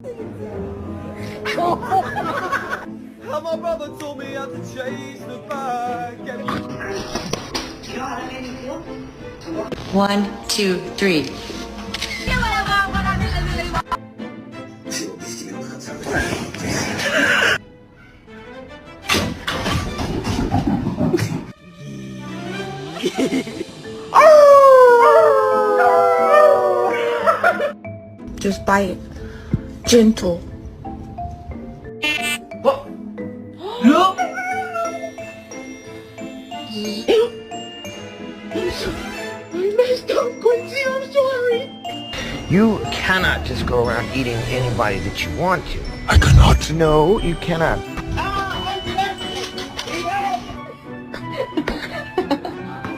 How my brother taught me how to chase the bag. One, two, three. Just bite it. Gentle. Look! I messed up, Quincy. I'm sorry. You cannot just go around eating anybody that you want to. I cannot. No, you cannot.